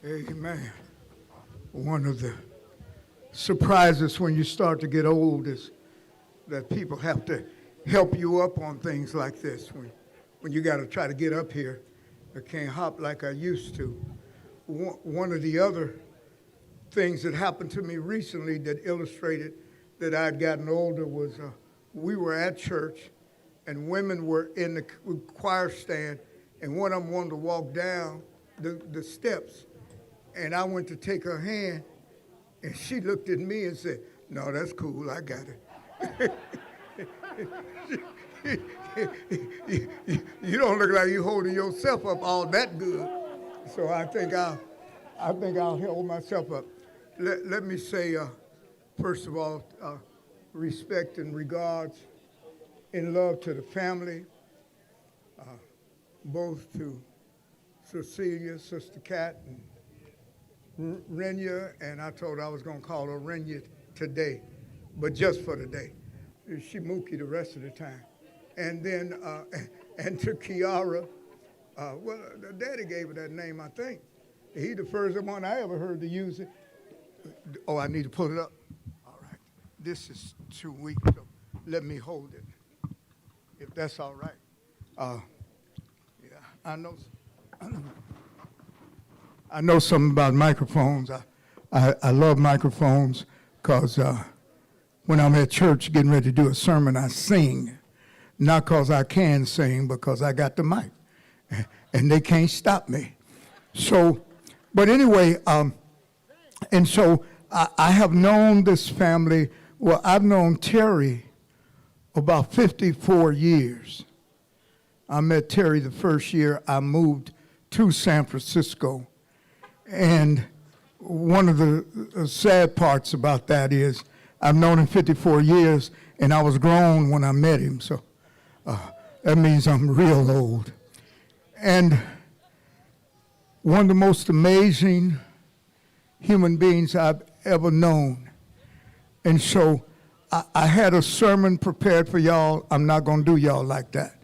Amen. One of the surprises when you start to get old is that people have to help you up on things like this. When you got to try to get up here, I can't hop like I used to. One of the other things that happened to me recently that illustrated that I'd gotten older was we were at church and women were in the choir stand, and one of them wanted to walk down the steps. And I went to take her hand, and she looked at me and said, "No, that's cool, I got it." You don't look like you holding yourself up all that good. So I think I'll hold myself up. Let me say, first of all, respect and regards in love to the family, both to Cecilia, Sister Kat, and Renya, and I told her I was going to call her Renya today, but just for today. She Mookie the rest of the time. And then, and to Kiara, well, Daddy gave her that name, I think. He the first one I ever heard to use it. Oh, I need to pull it up. All right. This is too weak, so let me hold it, if that's all right. Yeah, I know something about microphones. I love microphones because when I'm at church getting ready to do a sermon, I sing. Not because I can sing, because I got the mic. And they can't stop me. So, but anyway, and so I have known this family. Well, I've known Terry about 54 years. I met Terry the first year I moved to San Francisco. And one of the sad parts about that is I've known him 54 years, and I was grown when I met him. So that means I'm real old. And one of the most amazing human beings I've ever known. And so I had a sermon prepared for y'all. I'm not going to do y'all like that.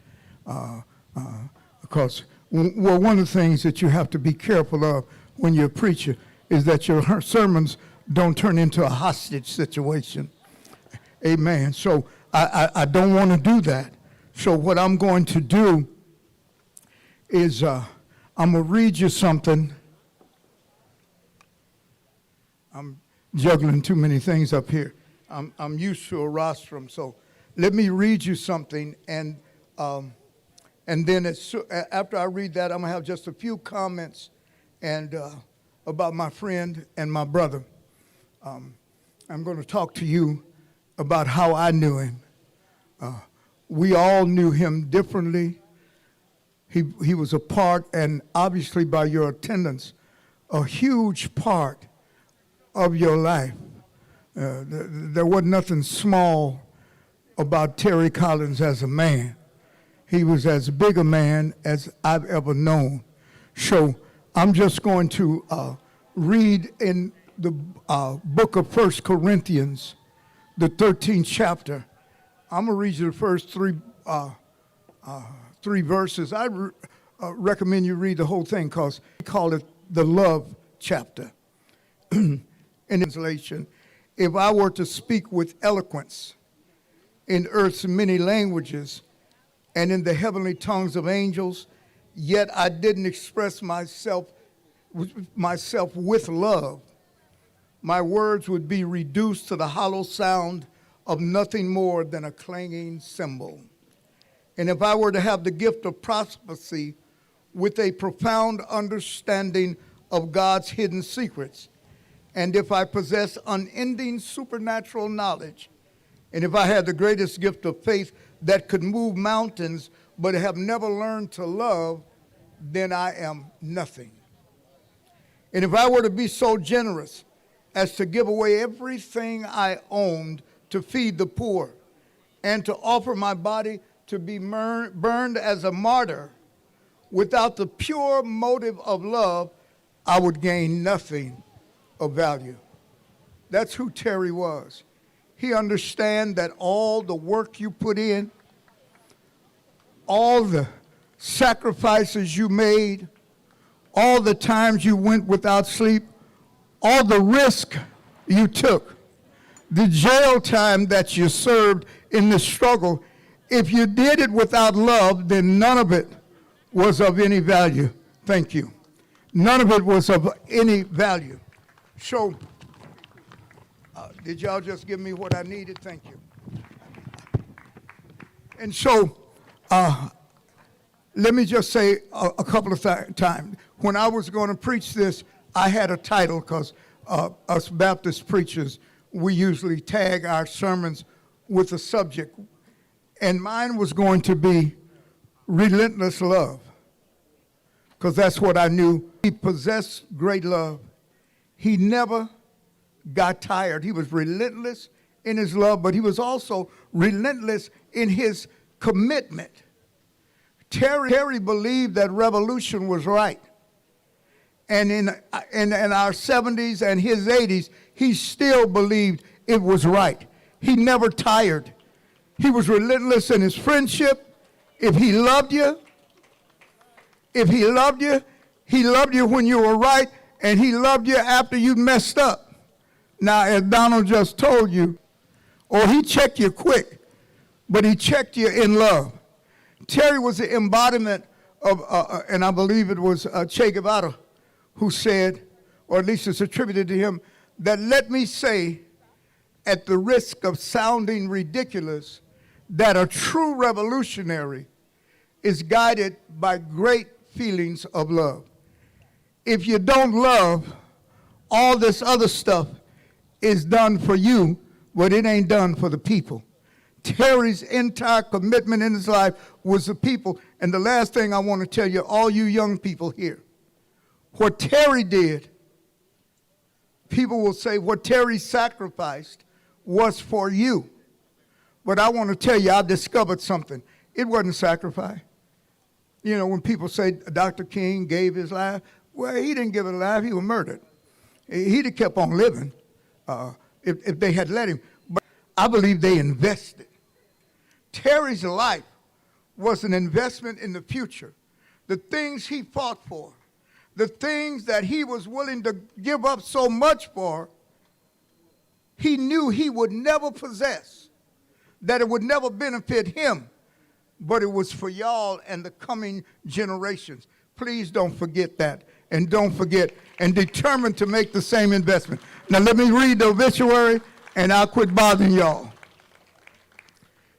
Because, well, one of the things that you have to be careful of when you're a preacher is that your sermons don't turn into a hostage situation. Amen. So I don't want to do that. So what I'm going to do is I'm going to read you something. I'm juggling too many things up here. I'm used to a rostrum, so let me read you something, and then after I read that, I'm going to have just a few comments and about my friend and my brother. I'm going to talk to you about how I knew him. We all knew him differently. He was a part, and obviously by your attendance, a huge part of your life. There wasn't nothing small about Terry Collins as a man. He was as big a man as I've ever known. So I'm just going to read in the book of 1 Corinthians, the 13th chapter. I'm going to read you the first three verses. I recommend you read the whole thing because we call it the love chapter. In translation, if I were to speak with eloquence in earth's many languages and in the heavenly tongues of angels, yet I didn't express myself with love, my words would be reduced to the hollow sound of nothing more than a clanging cymbal. And if I were to have the gift of prophecy with a profound understanding of God's hidden secrets, and if I possess unending supernatural knowledge, and if I had the greatest gift of faith that could move mountains but have never learned to love, then I am nothing. And if I were to be so generous as to give away everything I owned to feed the poor and to offer my body to be burned as a martyr without the pure motive of love, I would gain nothing of value. That's who Terry was. He understands that all the work you put in, all the sacrifices you made, all the times you went without sleep, all the risk you took, the jail time that you served in the struggle. If you did it without love, then none of it was of any value. Thank you. None of it was of any value. So, did y'all just give me what I needed? Thank you. And so, let me just say a couple of times. When I was going to preach this, I had a title because us Baptist preachers, we usually tag our sermons with a subject. And mine was going to be Relentless Love, because that's what I knew. He possessed great love. He never got tired. He was relentless in his love, but he was also relentless in his commitment. Terry believed that revolution was right. And in our 70s and his 80s, he still believed it was right. He never tired. He was relentless in his friendship. If he loved you, he loved you when you were right, and he loved you after you messed up. Now, as Donald just told you, or he checked you quick, but he checked you in love. Terry was the embodiment of, and I believe it was Che Guevara who said, or at least it's attributed to him, that let me say, at the risk of sounding ridiculous, that a true revolutionary is guided by great feelings of love. If you don't love, all this other stuff is done for you, but it ain't done for the people. Terry's entire commitment in his life was the people. And the last thing I want to tell you, all you young people here, what Terry did, people will say what Terry sacrificed was for you. But I want to tell you, I've discovered something. It wasn't sacrifice. You know, when people say Dr. King gave his life, well, he didn't give his life, he was murdered. He'd have kept on living if they had let him. But I believe they invested. Terry's life was an investment in the future. The things he fought for, the things that he was willing to give up so much for, he knew he would never possess, that it would never benefit him, but it was for y'all and the coming generations. Please don't forget that, and don't forget, and determine to make the same investment. Now let me read the obituary, and I'll quit bothering y'all.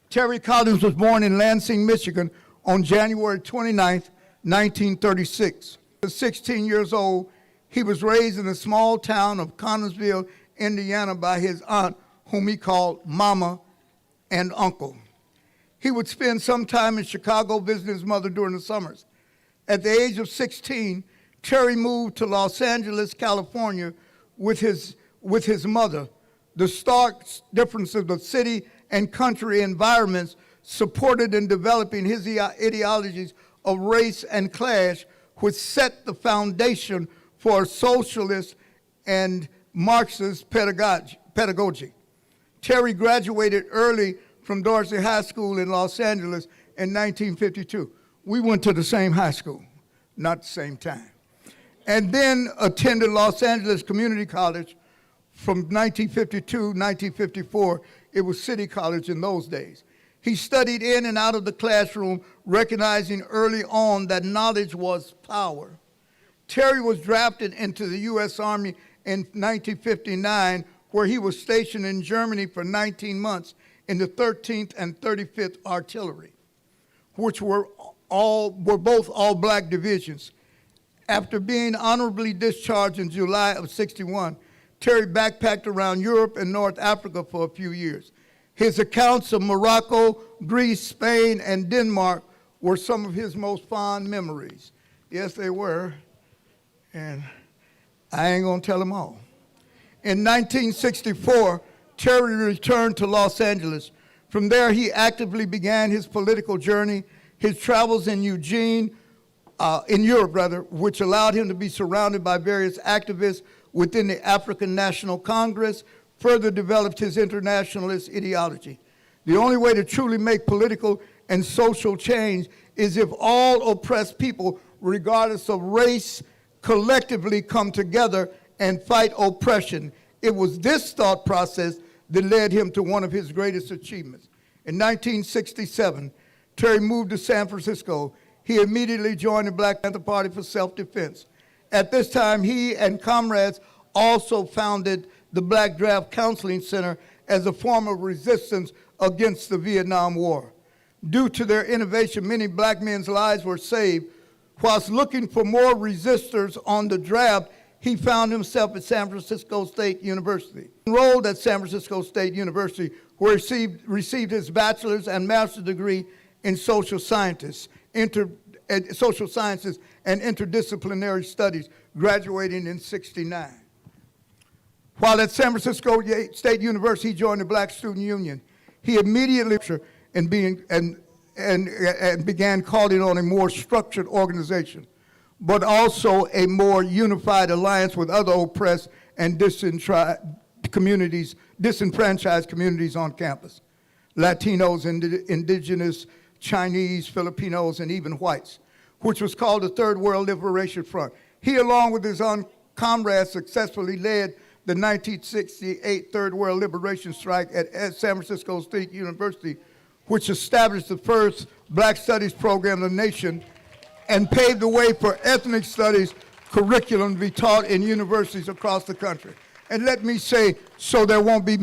Terry Collins was born in Lansing, Michigan on January 29th, 1936. At 16 years old, he was raised in the small town of Connersville, Indiana by his aunt, whom he called Mama and Uncle. He would spend some time in Chicago visiting his mother during the summers. At the age of 16, Terry moved to Los Angeles, California with his mother. The stark differences of city and country environments supported in developing his ideologies of race and class, which set the foundation for socialist and Marxist pedagogy. Terry graduated early from Dorsey High School in Los Angeles in 1952. We went to the same high school, not the same time. And then attended Los Angeles Community College from 1952 to 1954. It was City College in those days. He studied in and out of the classroom, recognizing early on that knowledge was power. Terry was drafted into the U.S. Army in 1959, where he was stationed in Germany for 19 months in the 13th and 35th Artillery, which were both all-black divisions. After being honorably discharged in July of '61, Terry backpacked around Europe and North Africa for a few years. His accounts of Morocco, Greece, Spain, and Denmark were some of his most fond memories. Yes, they were, and I ain't gonna tell them all. In 1964, Terry returned to Los Angeles. From there, he actively began his political journey. His travels in Europe, which allowed him to be surrounded by various activists within the African National Congress, further developed his internationalist ideology. The only way to truly make political and social change is if all oppressed people, regardless of race, collectively come together and fight oppression. It was this thought process that led him to one of his greatest achievements. In 1967, Terry moved to San Francisco. He immediately joined the Black Panther Party for self-defense. At this time, he and comrades also founded the Black Draft Counseling Center as a form of resistance against the Vietnam War. Due to their innovation, many black men's lives were saved. Whilst looking for more resistors on the draft, he found himself at San Francisco State University. Enrolled at San Francisco State University, where he received his bachelor's and master's degree in social sciences and interdisciplinary studies, graduating in '69. While at San Francisco State University, he joined the Black Student Union. He immediately began calling on a more structured organization, but also a more unified alliance with other oppressed and disenfranchised communities on campus: Latinos, indigenous, Chinese, Filipinos, and even whites, which was called the Third World Liberation Front. He, along with his own comrades, successfully led the 1968 Third World Liberation Strike at San Francisco State University, which established the first Black Studies program in the nation and paved the way for ethnic studies curriculum to be taught in universities across the country. And let me say, so there won't be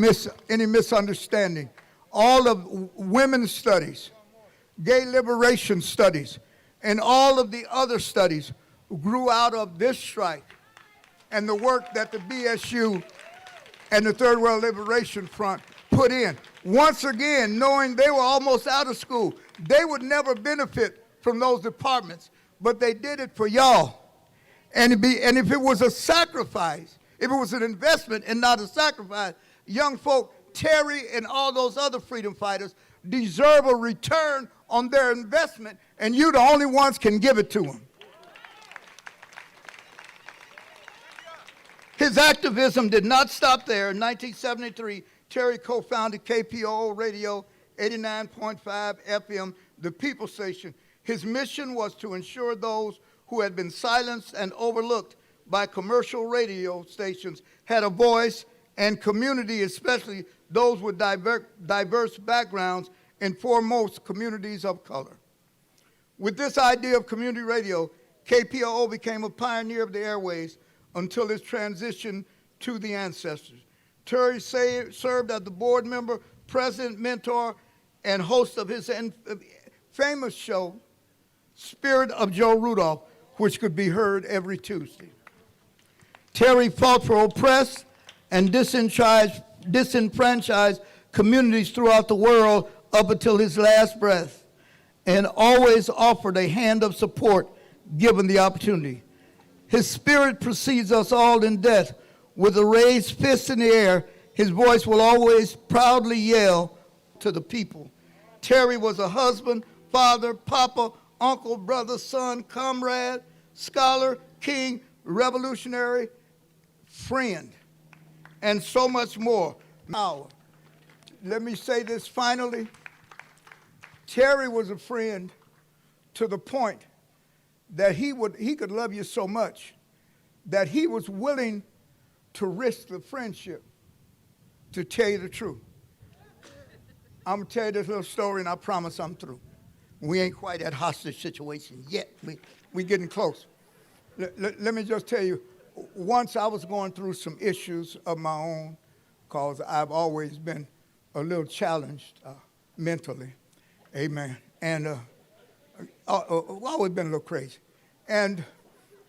any misunderstanding, all of women's studies, gay liberation studies, and all of the other studies grew out of this strike and the work that the BSU and the Third World Liberation Front put in. Once again, knowing they were almost out of school, they would never benefit from those departments, but they did it for y'all. And if it was a sacrifice, if it was an investment and not a sacrifice, young folk, Terry and all those other freedom fighters deserve a return on their investment, and you the only ones can give it to them. His activism did not stop there. In 1973, Terry co-founded KPOO Radio 89.5 FM, the People Station. His mission was to ensure those who had been silenced and overlooked by commercial radio stations had a voice, and community, especially those with diverse backgrounds, and foremost communities of color. With this idea of community radio, KPOO became a pioneer of the airways until its transition to the ancestors. Terry served as the board member, president, mentor, and host of his famous show, Spirit of Joe Rudolph, which could be heard every Tuesday. Terry fought for oppressed and disenfranchised communities throughout the world up until his last breath, and always offered a hand of support given the opportunity. His spirit precedes us all in death. With a raised fist in the air, his voice will always proudly yell to the people. Terry was a husband, father, papa, uncle, brother, son, comrade, scholar, king, revolutionary, friend, and so much more. Now, let me say this finally. Terry was a friend to the point that he could love you so much that he was willing to risk the friendship to tell you the truth. I'm going to tell you this little story, and I promise I'm through. We ain't quite at hostage situation yet. We getting close. Let me just tell you, once I was going through some issues of my own, because I've always been a little challenged mentally. Amen. And I've always been a little crazy. And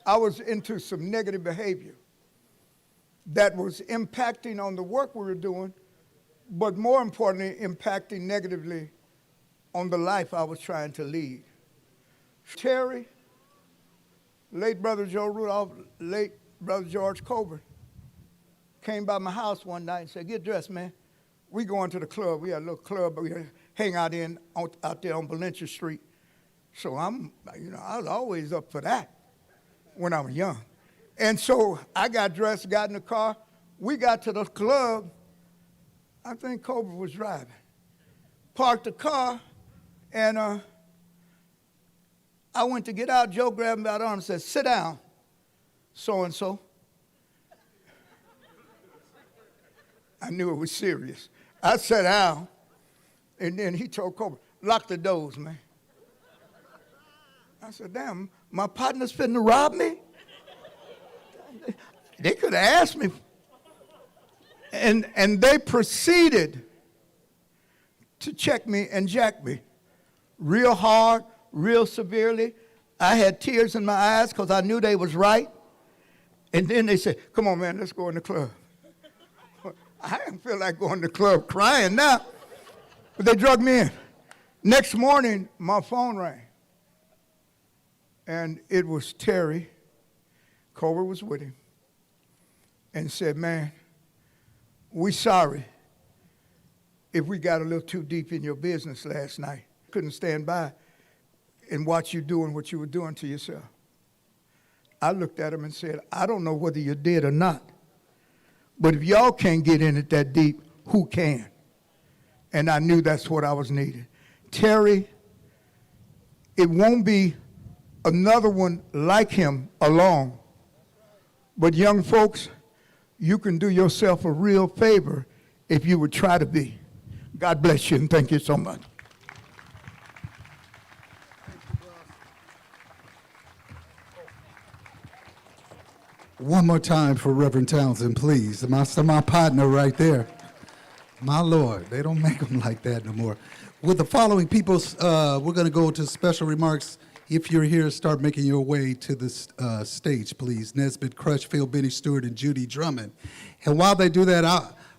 I was into some negative behavior that was impacting on the work we were doing, but more importantly, impacting negatively on the life I was trying to lead. Terry, late brother Joe Rudolph, late brother George Coburn, came by my house one night and said, "Get dressed, man. We going to the club." We had a little club we hang out out there on Valencia Street. So I was always up for that when I was young. And so I got dressed, got in the car. We got to the club. I think Coburn was driving. Parked the car, and I went to get out. Joe grabbed me by the arm and said, "Sit down." so-and-so. I knew it was serious. I sat down, and then he told Cobra, lock the doors, man. I said, damn, my partner's finna rob me? They could have asked me. And they proceeded to check me and jack me real hard, real severely. I had tears in my eyes because I knew they was right. And then they said, come on, man, let's go in the club. I didn't feel like going to the club crying now. But they drugged me in. Next morning, my phone rang. And it was Terry. Cobra was with him. And said, man, we sorry if we got a little too deep in your business last night. Couldn't stand by and watch you doing what you were doing to yourself. I looked at him and said, I don't know whether you did or not, but if y'all can't get in it that deep, who can? And I knew that's what I was needed. Terry, it won't be another one like him along, but young folks, you can do yourself a real favor if you would try to be. God bless you, and thank you so much. One more time for Reverend Townsend, please. My partner right there. My Lord, they don't make them like that no more. With the following people, we're going to go to special remarks. If you're here, start making your way to the stage, please. Nesbitt Crutchfield, Benny Stewart, and Judy Drummond. And while they do that,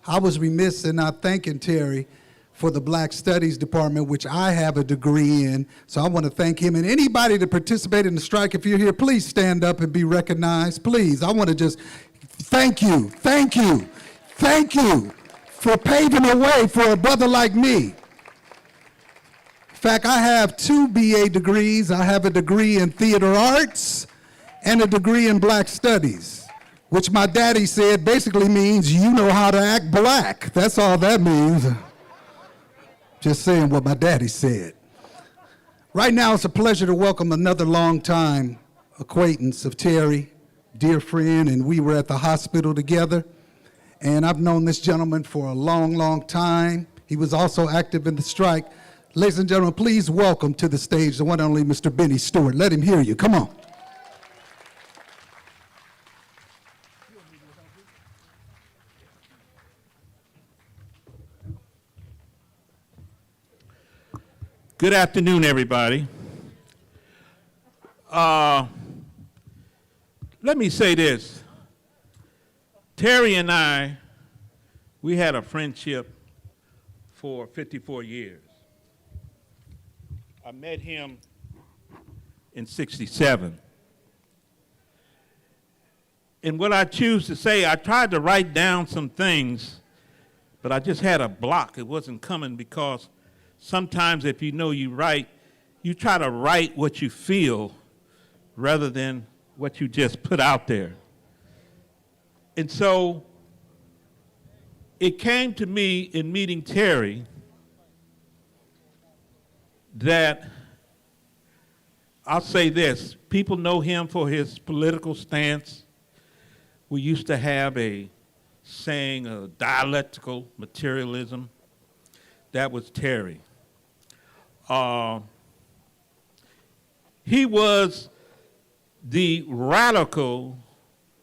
I was remiss in not thanking Terry for the Black Studies Department, which I have a degree in. So I want to thank him. And anybody that participated in the strike, if you're here, please stand up and be recognized. Please, I want to just thank you for paving the way for a brother like me. In fact, I have 2 BA degrees. I have a degree in theater arts and a degree in Black Studies, which my daddy said basically means you know how to act black. That's all that means. Just saying what my daddy said. Right now, it's a pleasure to welcome another longtime acquaintance of Terry, dear friend, and we were at the hospital together. And I've known this gentleman for a long, long time. He was also active in the strike. Ladies and gentlemen, please welcome to the stage the one and only Mr. Benny Stewart. Let him hear you. Come on. Good afternoon, everybody. Let me say this. Terry and I, we had a friendship for 54 years. I met him in '67. And what I choose to say, I tried to write down some things, but I just had a block. It wasn't coming because sometimes if you know you write, you try to write what you feel rather than what you just put out there. And so it came to me in meeting Terry that I'll say this, people know him for his political stance. We used to have a saying, dialectical materialism. That was Terry. He was the radical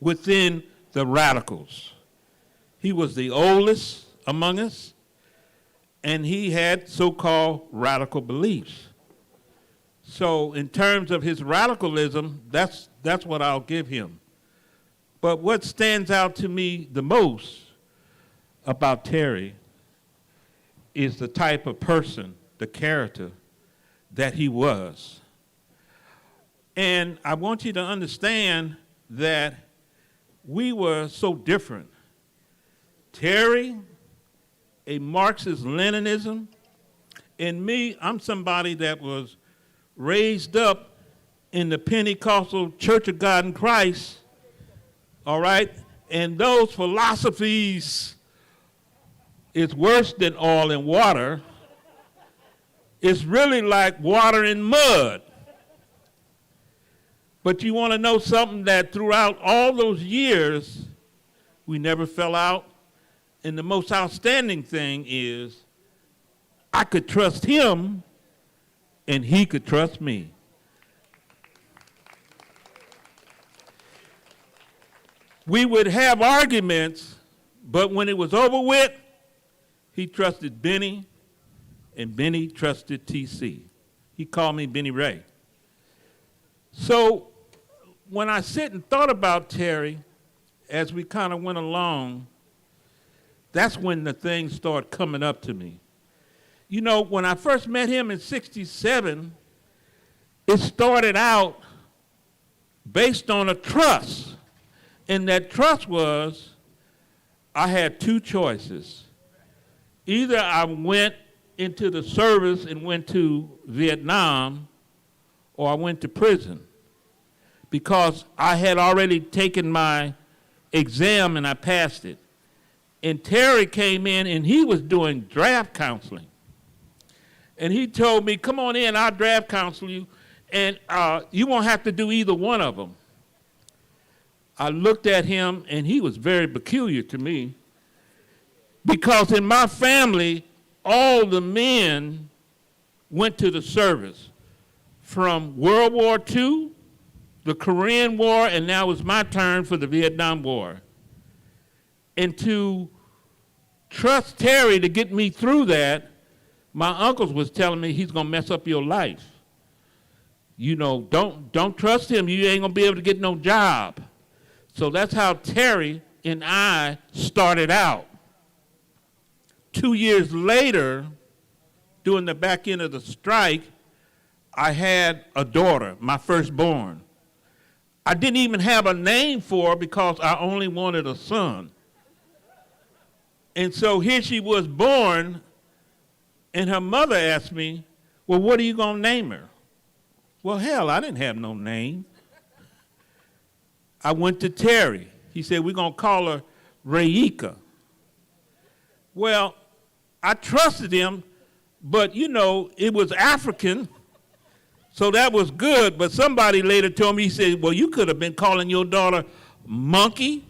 within the radicals. He was the oldest among us, and he had so-called radical beliefs. So in terms of his radicalism, that's what I'll give him. But what stands out to me the most about Terry is the type of person, the character that he was. And I want you to understand that we were so different. Terry, a Marxist-Leninism, and me, I'm somebody that was raised up in the Pentecostal Church of God in Christ, all right? And those philosophies is worse than oil and water. It's really like water and mud. But you want to know something that throughout all those years, we never fell out. And the most outstanding thing is I could trust him and he could trust me. We would have arguments, but when it was over with, he trusted Benny and Benny trusted TC. He called me Benny Ray. So when I sit and thought about Terry, as we kind of went along, that's when the things started coming up to me. You know, when I first met him in '67, it started out based on a trust. And that trust was, I had two choices. Either I went into the service and went to Vietnam, or I went to prison. Because I had already taken my exam and I passed it. And Terry came in and he was doing draft counseling. And he told me, come on in, I'll draft counsel you, and you won't have to do either one of them. I looked at him, and he was very peculiar to me, because in my family, all the men went to the service, from World War II, the Korean War, and now it's my turn for the Vietnam War. And to trust Terry to get me through that, my uncles was telling me he's gonna mess up your life. You know, don't trust him, you ain't gonna be able to get no job. So that's how Terry and I started out. 2 years later, during the back end of the strike, I had a daughter, my firstborn. I didn't even have a name for her because I only wanted a son. And so here she was born, and her mother asked me, well, what are you gonna name her? Well, hell, I didn't have no name. I went to Terry. He said, we're gonna call her Reika. Well, I trusted him, but you know, it was African, so that was good, but somebody later told me, he said, well, you could have been calling your daughter monkey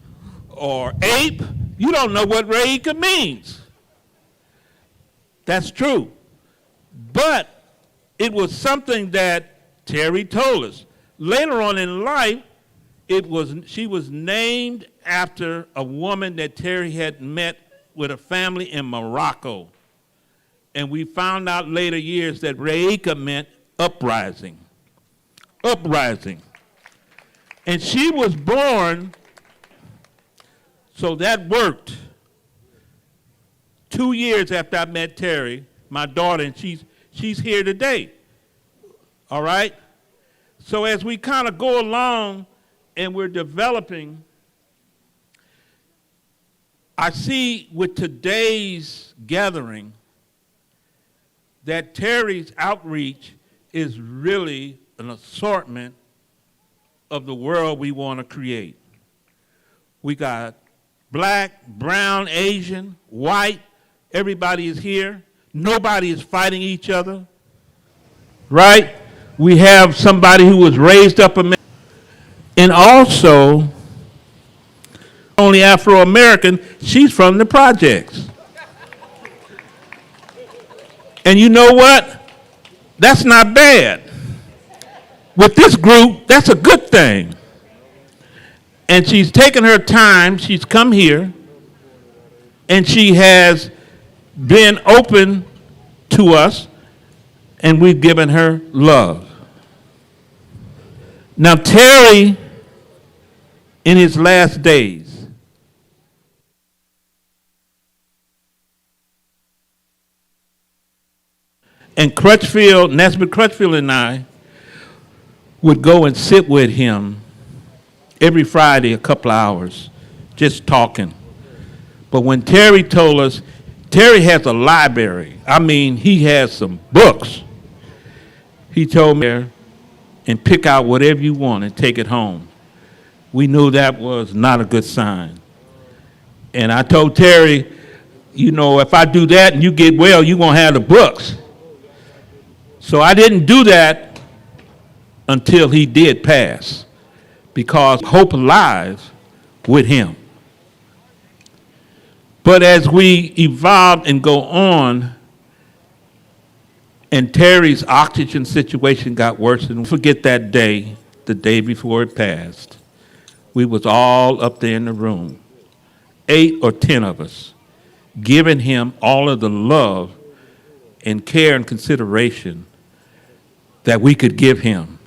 or ape. You don't know what Reika means. That's true. But it was something that Terry told us. Later on in life, she was named after a woman that Terry had met with a family in Morocco. And we found out later years that Reika meant uprising. Uprising. And she was born, so that worked. 2 years after I met Terry, my daughter, and she's here today. All right? So as we kind of go along and we're developing, I see with today's gathering that Terry's outreach is really an assortment of the world we want to create. We got black, brown, Asian, white, everybody is here. Nobody is fighting each other, right? We have somebody who was raised up and also only Afro-American, she's from the projects. And you know what? That's not bad. With this group, that's a good thing. And she's taken her time, she's come here, and she has been open to us, and we've given her love. Now, Terry, in his last days, and Crutchfield, Nesbitt Crutchfield and I would go and sit with him every Friday a couple of hours, just talking. But when Terry told us, Terry has a library. I mean, he has some books. He told me, and pick out whatever you want and take it home. We knew that was not a good sign. And I told Terry, you know, if I do that and you get well, you're going to have the books. So I didn't do that until he did pass. because hope lies with him. But as we evolve and go on, and Terry's oxygen situation got worse, and forget that day, the day before it passed. We was all up there in the room, 8 or 10 of us, giving him all of the love and care and consideration that we could give him.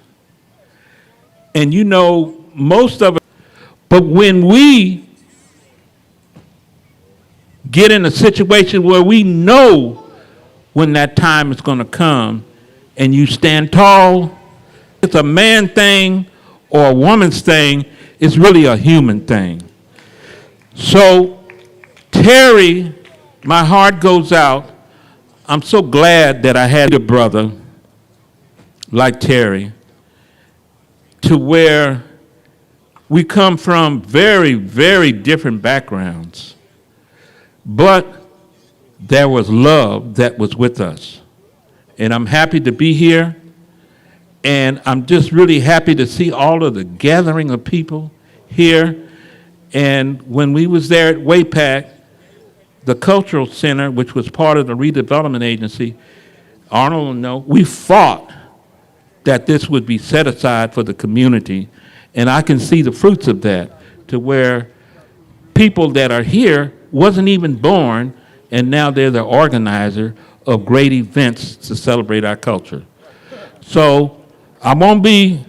And you know, most of it, but when we get in a situation where we know when that time is going to come and you stand tall, it's a man thing or a woman's thing, it's really a human thing. So, Terry, my heart goes out. I'm so glad that I had a brother like Terry, to where we come from very, very different backgrounds, but there was love that was with us. And I'm happy to be here, and I'm just really happy to see all of the gathering of people here. And when we was there at WAPAC, the Cultural Center, which was part of the redevelopment agency, Arnold will know, we fought that this would be set aside for the community. And I can see the fruits of that, to where people that are here wasn't even born, and now they're the organizer of great events to celebrate our culture. So I won't be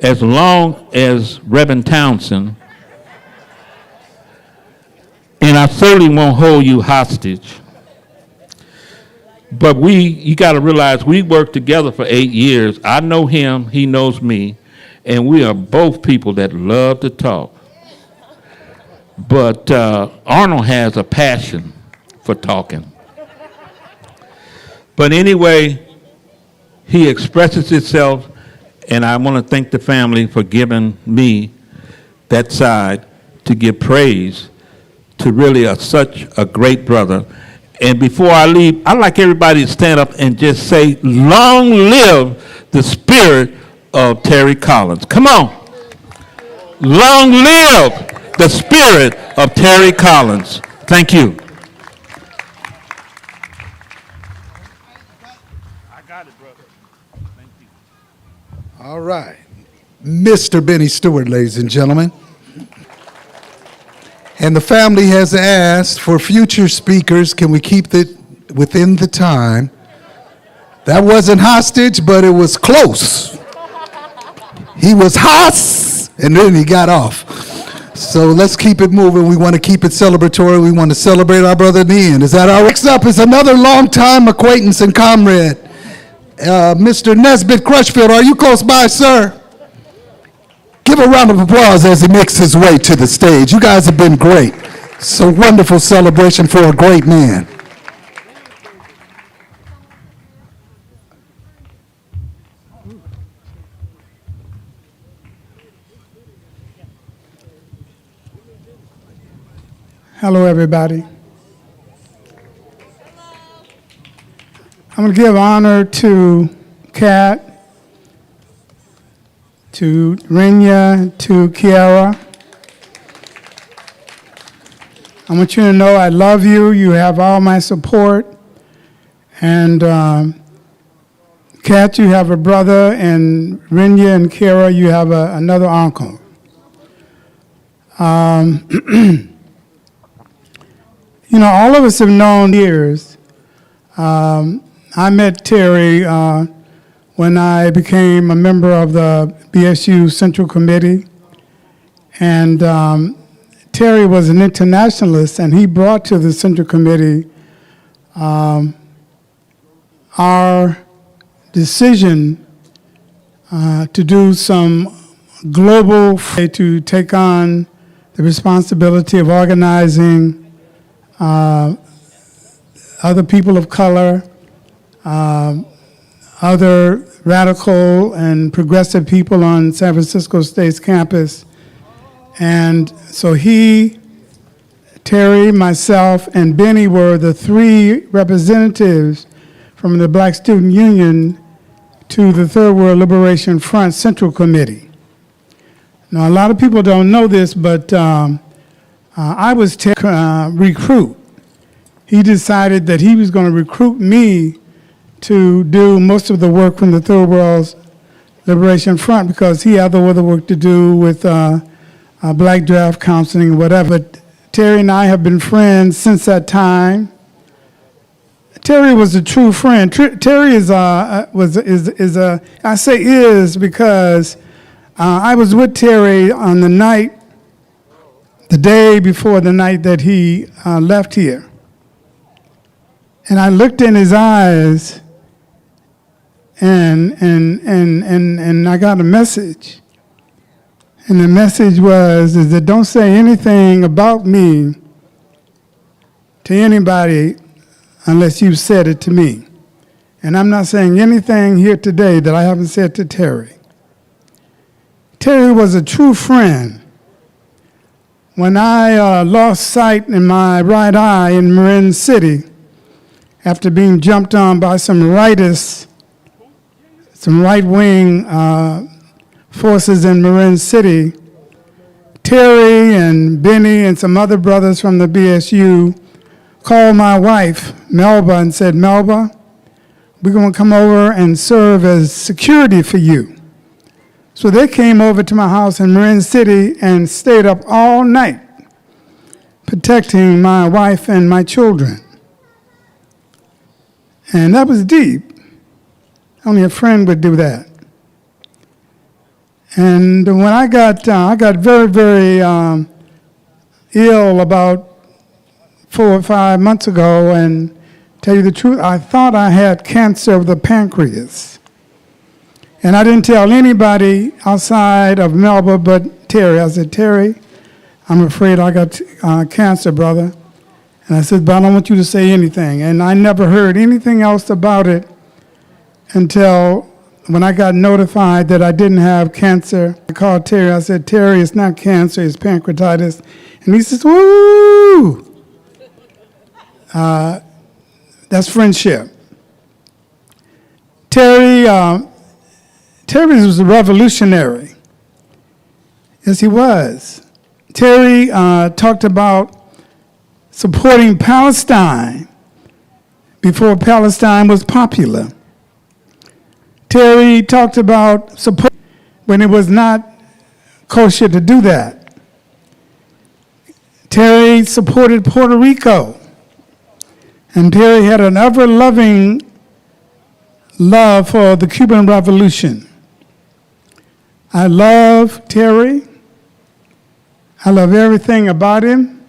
as long as Reverend Townsend, and I certainly won't hold you hostage. But you got to realize we worked together for 8 years. I know him, he knows me, and we are both people that love to talk. But Arnold has a passion for talking. But anyway, he expresses himself, and I want to thank the family for giving me that side to give praise to really such a great brother. And before I leave, I'd like everybody to stand up and just say, long live the spirit of Terry Collins. Come on. Long live the spirit of Terry Collins. Thank you. I got it, brother. Thank you. All right. Mr. Benny Stewart, ladies and gentlemen. And the family has asked for future speakers, can we keep it within the time? That wasn't hostage, but it was close. He was hos, and then he got off. So let's keep it moving. We want to keep it celebratory. We want to celebrate our brother in the end. Is that all right? Next up is another longtime acquaintance and comrade, Mr. Nesbitt Crutchfield. Are you close by, sir? Give a round of applause as he makes his way to the stage. You guys have been great. It's a wonderful celebration for a great man. Hello, everybody. I'm going to give honor to Kat, to Rinya, to Kiara. I want you to know I love you. You have all my support. And Kat, you have a brother, and Rinya and Kiara, you have another uncle. You know, all of us have known years. I met Terry when I became a member of the BSU Central Committee. And Terry was an internationalist, and he brought to the Central Committee our decision to do some global, to take on the responsibility of organizing other people of color, other radical and progressive people on San Francisco State's campus. And so he, Terry, myself, and Benny were the 3 representatives from the Black Student Union to the Third World Liberation Front Central Committee. Now, a lot of people don't know this, but I was recruit. He decided that he was going to recruit me to do most of the work from the Third World Liberation Front because he had other work to do with black draft counseling or whatever. But Terry and I have been friends since that time. Terry was a true friend. Terry is I say is because I was with Terry on the day before the night that he left here. And I looked in his eyes and I got a message. And the message is that don't say anything about me to anybody unless you've said it to me. And I'm not saying anything here today that I haven't said to Terry. Terry was a true friend. When I lost sight in my right eye in Marin City, after being jumped on by some rightists, some right-wing forces in Marin City, Terry and Benny and some other brothers from the BSU called my wife, Melba, and said, Melba, we're going to come over and serve as security for you. So they came over to my house in Marin City and stayed up all night protecting my wife and my children. And that was deep. Only a friend would do that. And when I got very, very ill about 4 or 5 months ago, and tell you the truth, I thought I had cancer of the pancreas. And I didn't tell anybody outside of Melba but Terry. I said, Terry, I'm afraid I got cancer, brother. And I said, but I don't want you to say anything. And I never heard anything else about it until when I got notified that I didn't have cancer. I called Terry. I said, Terry, it's not cancer, it's pancreatitis. And he says, woo! That's friendship. Terry was a revolutionary. Yes, he was. Terry talked about supporting Palestine before Palestine was popular. Terry talked about support when it was not kosher to do that. Terry supported Puerto Rico. And Terry had an ever-loving love for the Cuban Revolution. I love Terry. I love everything about him.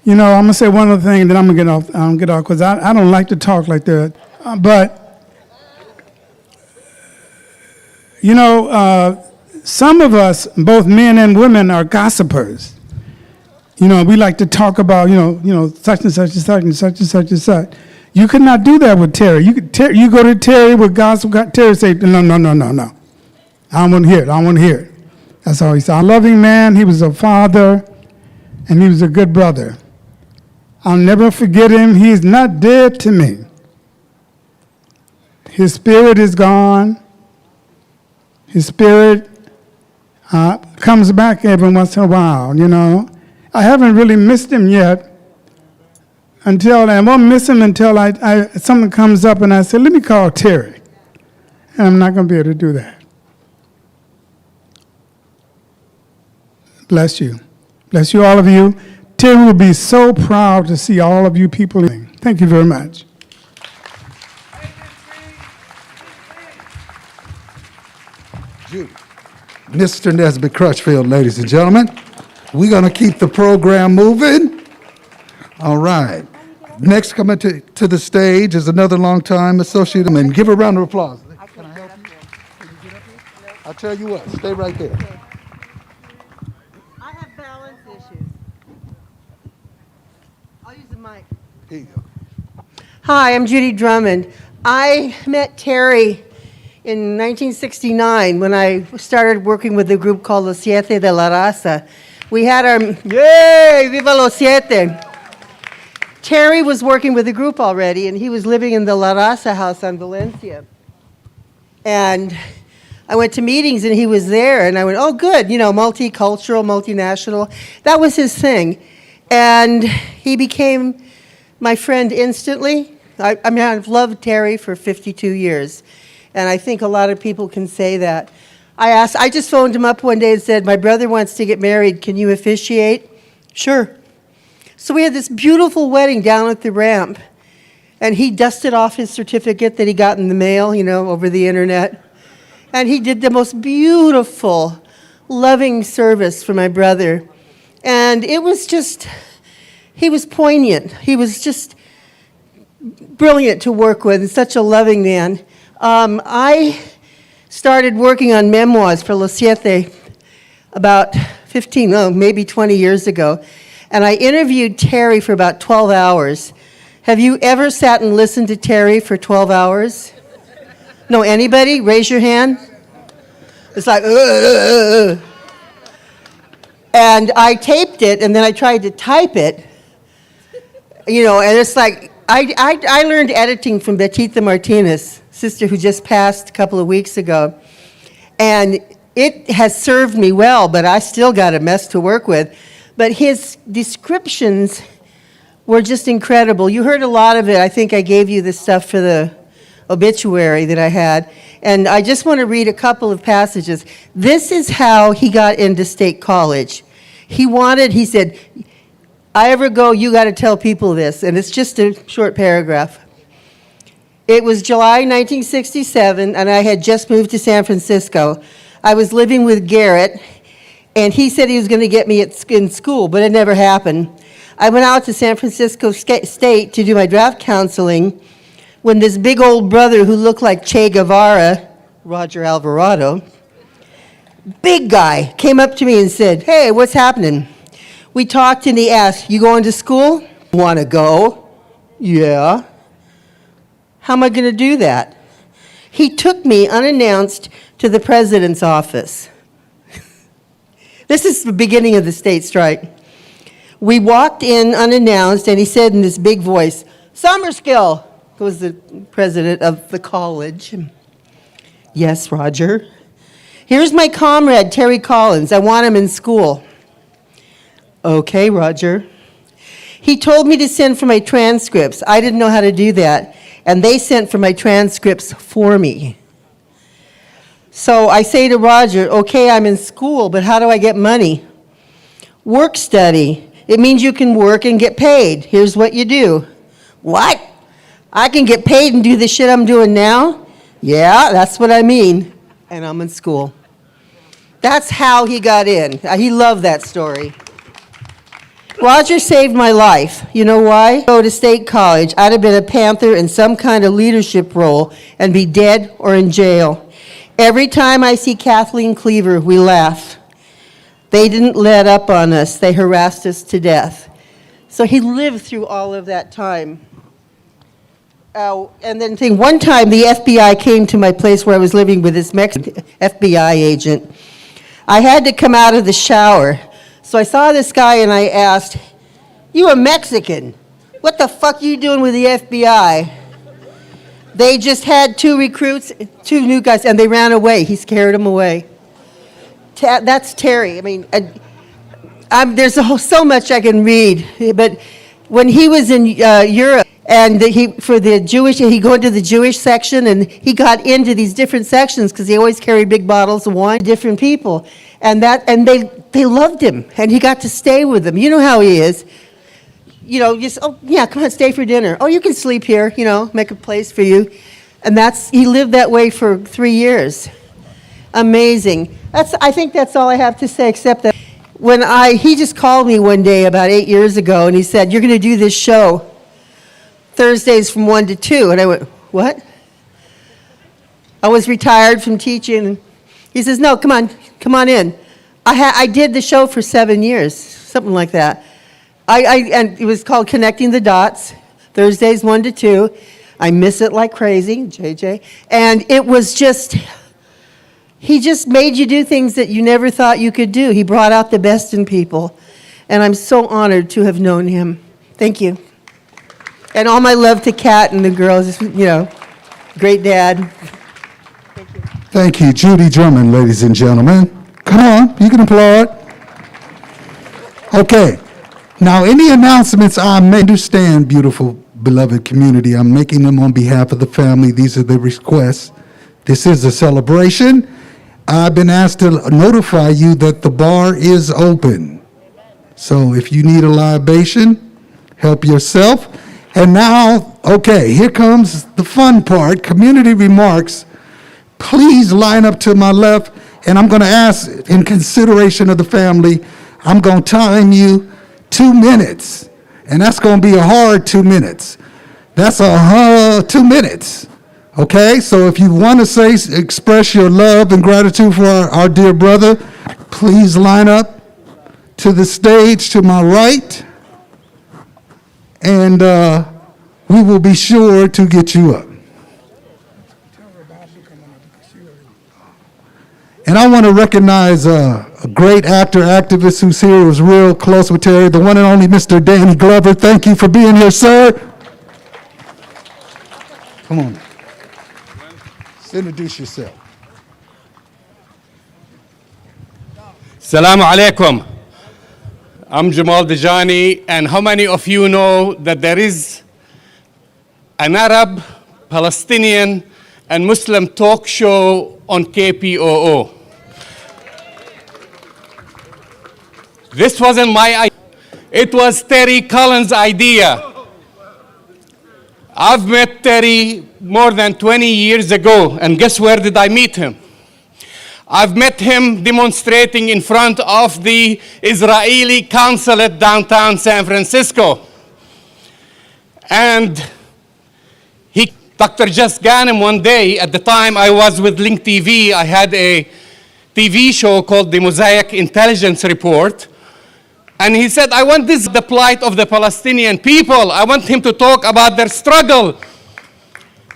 You know, I'm going to say one other thing, then I'm going to get off, because I don't like to talk like that. But, you know, some of us, both men and women, are gossipers. You know, we like to talk about, you know, such and such and such and such and such and such. You could not do that with Terry. You go to Terry with gossip, Terry say, no. I don't want to hear it. I don't want to hear it. That's all he said. A loving man. He was a father, and he was a good brother. I'll never forget him. He's not dead to me. His spirit is gone. His spirit comes back every once in a while, you know. I haven't really missed him yet I won't miss him until something comes up and I say, let me call Terry. And I'm not going to be able to do that. Bless you. Bless you, all of you. Terry will be so proud to see all of you people. Thank you very much. Judy. Mr. Nesbitt Crutchfield, ladies and gentlemen. We're going to keep the program moving. All right. Next coming to the stage is another longtime associate. And give her a round of applause. Can I help you? Can you get up here? I'll tell you what. Stay right there. I have balance issues. I'll use the mic. Here you go. Hi, I'm Judy Drummond. I met Terry in 1969 when I started working with a group called Los Siete de la Raza. We had our, yay, viva los siete. Terry was working with a group already, and he was living in the La Raza house on Valencia. And I went to meetings and he was there, and I went, oh, good, multicultural, multinational. That was his thing. And he became my friend instantly. I mean, I've loved Terry for 52 years, and I think a lot of people can say that. I just phoned him up one day and said, my brother wants to get married. Can you officiate? Sure. So we had this beautiful wedding down at the ramp, and he dusted off his certificate that he got in the mail, over the internet. And he did the most beautiful, loving service for my brother. And it was just, he was poignant. He was just brilliant to work with, and such a loving man. I started working on memoirs for Los Siete about maybe 20 years ago. And I interviewed Terry for about 12 hours. Have you ever sat and listened to Terry for 12 hours? No, anybody? Raise your hand. It's like, And I taped it, and then I tried to type it, and it's like, I learned editing from Betita Martinez, sister who just passed a couple of weeks ago. And it has served me well, but I still got a mess to work with. But his descriptions were just incredible. You heard a lot of it. I think I gave you the stuff for the obituary that I had. And I just want to read a couple of passages. This is how he got into State College. He said, I ever go, you got to tell people this. And it's just a short paragraph. It was July 1967, and I had just moved to San Francisco. I was living with Garrett, and he said he was going to get me in school, but it never happened. I went out to San Francisco State to do my draft counseling when this big old brother who looked like Che Guevara, Roger Alvarado, big guy, came up to me and said, hey, what's happening? We talked, and he asked, you going to school? Want to go? Yeah. How am I going to do that? He took me unannounced to the president's office. This is the beginning of the state strike. We walked in unannounced, and he said in this big voice, Summerskill, who was the president of the college. Yes, Roger. Here's my comrade, Terry Collins. I want him in school. Okay, Roger. He told me to send for my transcripts. I didn't know how to do that, and they sent for my transcripts for me. So I say to Roger, okay, I'm in school, but how do I get money? Work study. It means you can work and get paid. Here's what you do. What? I can get paid and do the shit I'm doing now? Yeah, that's what I mean. And I'm in school. That's how he got in. He loved that story. Roger saved my life. You know why? Go to State College. I'd have been a Panther in some kind of leadership role and be dead or in jail. Every time I see Kathleen Cleaver, we laugh. They didn't let up on us. They harassed us to death. So he lived through all of that time. And then one time the FBI came to my place where I was living with this Mexican FBI agent. I had to come out of the shower. So I saw this guy and I asked, you a Mexican? What the fuck are you doing with the FBI? They just had 2 recruits, 2 new guys, and they ran away. He scared them away. That's Terry. I mean, there's so much I can read. But when he was in Europe, and he go into the Jewish section, and he got into these different sections because he always carried big bottles of wine, different people, and they loved him, and he got to stay with them. You know how he is. Just, oh, yeah, come on, stay for dinner. Oh, you can sleep here, make a place for you. And he lived that way for 3 years. Amazing. I think that's all I have to say, except that he just called me one day about 8 years ago, and he said, you're going to do this show Thursdays from 1 to 2. And I went, what? I was retired from teaching. He says, no, come on in. I did the show for 7 years, something like that. And it was called Connecting the Dots, Thursdays 1 to 2. I miss it like crazy, JJ. And it was he just made you do things that you never thought you could do. He brought out the best in people. And I'm so honored to have known him. Thank you. And all my love to Kat and the girls, great dad. Thank you. Thank you, Judy Drummond, ladies and gentlemen. Come on, you can applaud. Okay, now any announcements I may understand, beautiful, beloved community, I'm making them on behalf of the family. These are the requests. This is a celebration. I've been asked to notify you that the bar is open. So if you need a libation, help yourself. And now, okay, here comes the fun part, community remarks. Please line up to my left, and I'm going to ask, in consideration of the family, I'm going to time you 2 minutes, and that's going to be a hard 2 minutes. That's a 2 minutes, okay? So if you want to express your love and gratitude for our dear brother, please line up to the stage to my right, and we will be sure to get you up. And I want to recognize a great actor, activist who's here, who's real close with Terry, the one and only Mr. Danny Glover. Thank you for being here, sir. Come on. Just introduce yourself. Assalamu alaikum. I'm Jamal Dajani, and how many of you know that there is an Arab, Palestinian, and Muslim talk show on KPOO? This wasn't my idea. It was Terry Collins' idea. I've met Terry more than 20 years ago, and guess where did I meet him? I've met him demonstrating in front of the Israeli consulate downtown San Francisco. And Dr. Jess Ghanem, one day, at the time I was with Link TV, I had a TV show called the Mosaic Intelligence Report. And he said, I want this, the plight of the Palestinian people. I want him to talk about their struggle.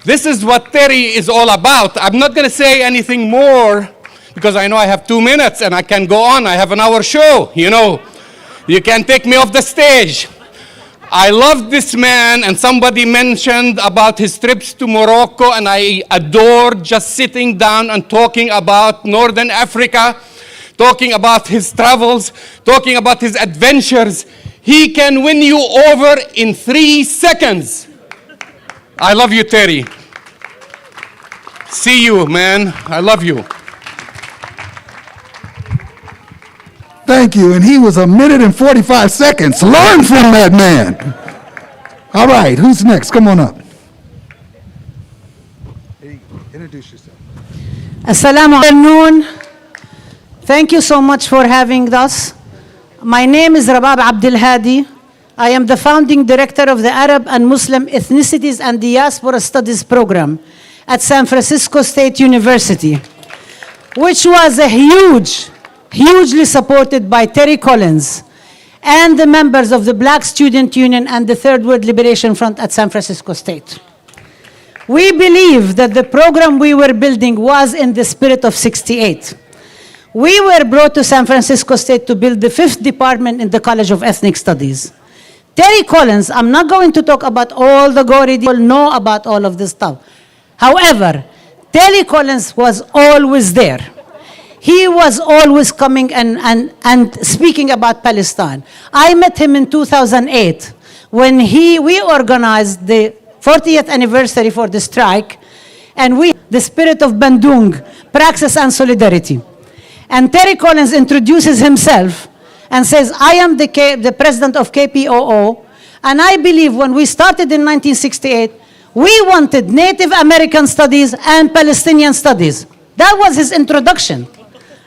This is what Terry is all about. I'm not going to say anything more because I know I have 2 minutes and I can go on. I have an hour show, you know. You can take me off the stage. I love this man, and somebody mentioned about his trips to Morocco, and I adore just sitting down and talking about Northern Africa, talking about his travels, talking about his adventures. He can win you over in 3 seconds. I love you, Terry. See you, man. I love you. Thank you, and he was 1 minute and 45 seconds. Learn from that man. All right, who's next? Come on up. Hey, introduce yourself. Assalamu alaikum. Thank you so much for having us. My name is Rabab Abdel Hadi. I am the founding director of the Arab and Muslim Ethnicities and Diaspora Studies program at San Francisco State University, which was a hugely supported by Terry Collins and the members of the Black Student Union and the Third World Liberation Front at San Francisco State. We believe that the program we were building was in the spirit of '68. We were brought to San Francisco State to build the 5th department in the College of Ethnic Studies. Terry Collins, I'm not going to talk about all the gory details, you know about all of this stuff. However, Terry Collins was always there. He was always coming and speaking about Palestine. I met him in 2008 when we organized the 40th anniversary for the strike, and the spirit of Bandung, praxis and solidarity. And Terry Collins introduces himself and says, I am the president of KPOO, and I believe when we started in 1968, we wanted Native American studies and Palestinian studies. That was his introduction,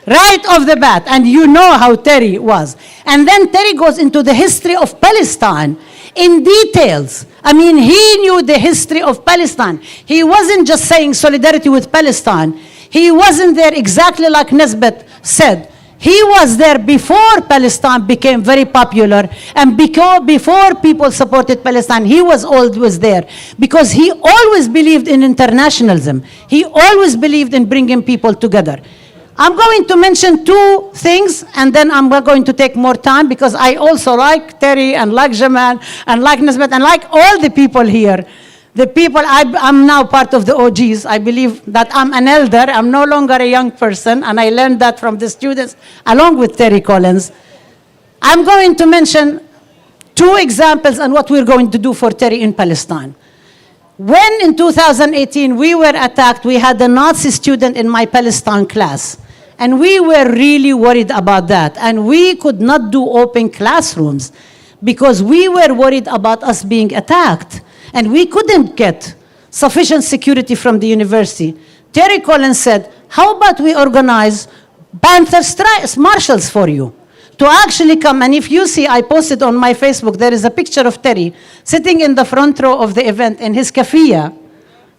right off the bat, and you know how Terry was. And then Terry goes into the history of Palestine in details. I mean, he knew the history of Palestine. He wasn't just saying solidarity with Palestine. He wasn't there exactly like Nesbitt said. He was there before Palestine became very popular, and before people supported Palestine. He was always there because he always believed in internationalism. He always believed in bringing people together. I'm going to mention 2 things, and then I'm going to take more time because I also like Terry and like Jamal and like Nesbitt and like all the people here. the people, I'm now part of the OGs. I believe that I'm an elder. I'm no longer a young person, and I learned that from the students, along with Terry Collins. I'm going to mention 2 examples on what we're going to do for Terry in Palestine. When in 2018 we were attacked, we had a Nazi student in my Palestine class. And we were really worried about that. And we could not do open classrooms because we were worried about us being attacked. And we couldn't get sufficient security from the university. Terry Collins said, how about we organize Panther marshals for you to actually come. And if you see, I posted on my Facebook, there is a picture of Terry sitting in the front row of the event in his kafiyeh,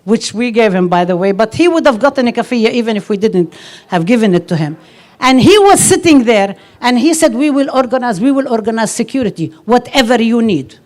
which we gave him, by the way, but he would have gotten a kafiyeh even if we didn't have given it to him. And he was sitting there, and he said, we will organize security, whatever you need.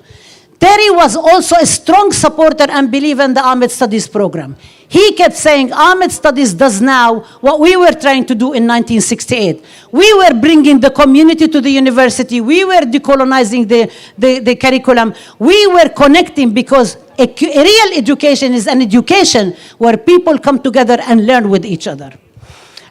Terry was also a strong supporter and believer in the Ahmed Studies program. He kept saying, Ahmed Studies does now what we were trying to do in 1968. We were bringing the community to the university. We were decolonizing the curriculum. We were connecting because a real education is an education where people come together and learn with each other.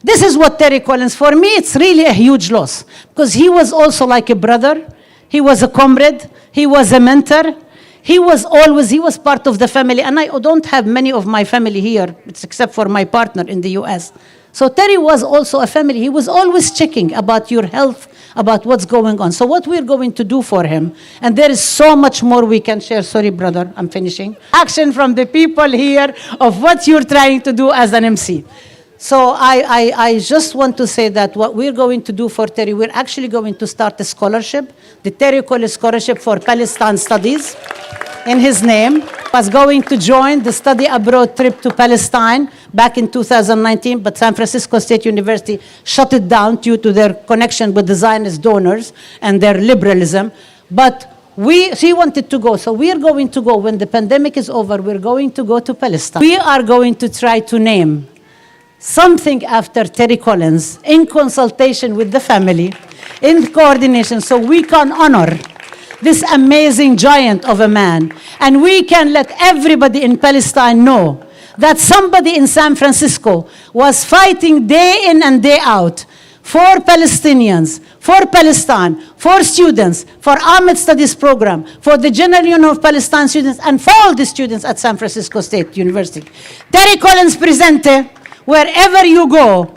This is what Terry Collins, for me, it's really a huge loss because he was also like a brother. He was a comrade. He was a mentor. He was part of the family. And I don't have many of my family here, except for my partner in the US. So Terry was also a family. He was always checking about your health, about what's going on. So what we're going to do for him, and there is so much more we can share. Sorry, brother, I'm finishing. Action from the people here of what you're trying to do as an MC. So I just want to say that what we're going to do for Terry, we're actually going to start a scholarship, the Terry Collins Scholarship for Palestine Studies, in his name. Was going to join the study abroad trip to Palestine back in 2019, but San Francisco State University shut it down due to their connection with the Zionist donors and their liberalism. But she wanted to go, so we're going to go. When the pandemic is over, we're going to go to Palestine. We are going to try to name something after Terry Collins in consultation with the family, in coordination, so we can honor this amazing giant of a man. And we can let everybody in Palestine know that somebody in San Francisco was fighting day in and day out for Palestinians, for Palestine, for students, for Ahmed Studies program, for the General Union of Palestine students, and for all the students at San Francisco State University. Terry Collins Presente. Wherever you go,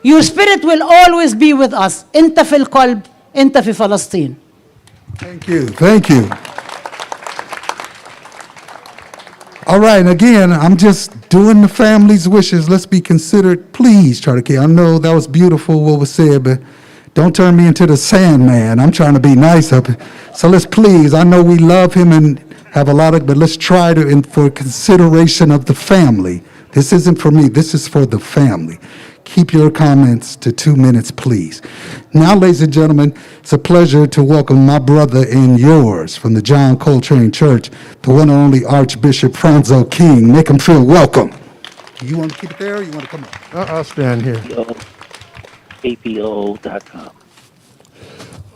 your spirit will always be with us. Inta fil qalb, inta fi Palestine. Thank you. Thank you. All right, and again, I'm just doing the family's wishes. Let's be considerate. Please, Charlie K. I know that was beautiful what was said, but don't turn me into the Sandman. I'm trying to be nice up here. So let's please, I know we love him and have a lot of, but let's try to, and for consideration of the family. This isn't for me, this is for the family. Keep your comments to 2 minutes, please. Now, ladies and gentlemen, it's a pleasure to welcome my brother and yours from the John Coltrane Church, the one and only Archbishop Franzo King. Make him feel welcome. You want to keep it there or you want to come up? I'll stand here. APO.com.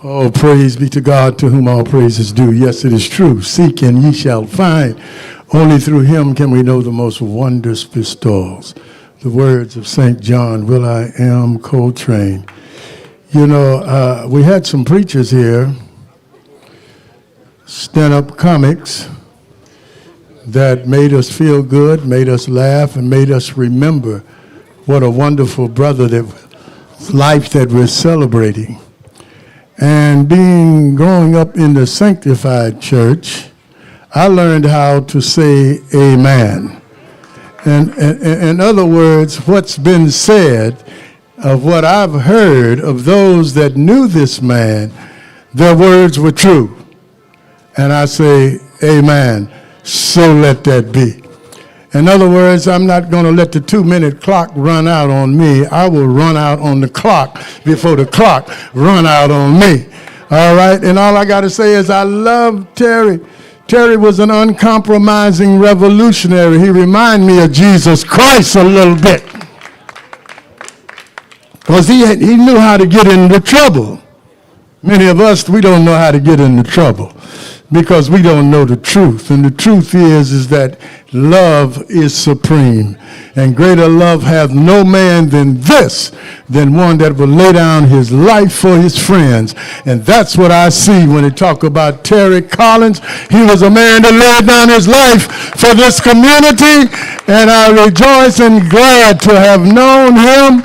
Oh, praise be to God, to whom all praise is due. Yes, it is true. Seek and ye shall find. Only through him can we know the most wondrous bestowals. The words of St. John, Will I Am Coltrane. You know, we had some preachers here, stand-up comics, that made us feel good, made us laugh, and made us remember what a wonderful brother life that we're celebrating. And growing up in the sanctified church, I learned how to say amen. And in other words, what's been said of what I've heard of those that knew this man, their words were true. And I say amen, so let that be. In other words, I'm not going to let the 2-minute clock run out on me. I will run out on the clock before the clock run out on me. All right? And all I got to say is I love Terry. Terry was an uncompromising revolutionary. He reminded me of Jesus Christ a little bit. Because he knew how to get into trouble. Many of us, we don't know how to get into trouble. because we don't know the truth. And the truth is that love is supreme. And greater love hath no man than this, than one that will lay down his life for his friends. And that's what I see when they talk about Terry Collins. He was a man that laid down his life for this community, and I rejoice and glad to have known him.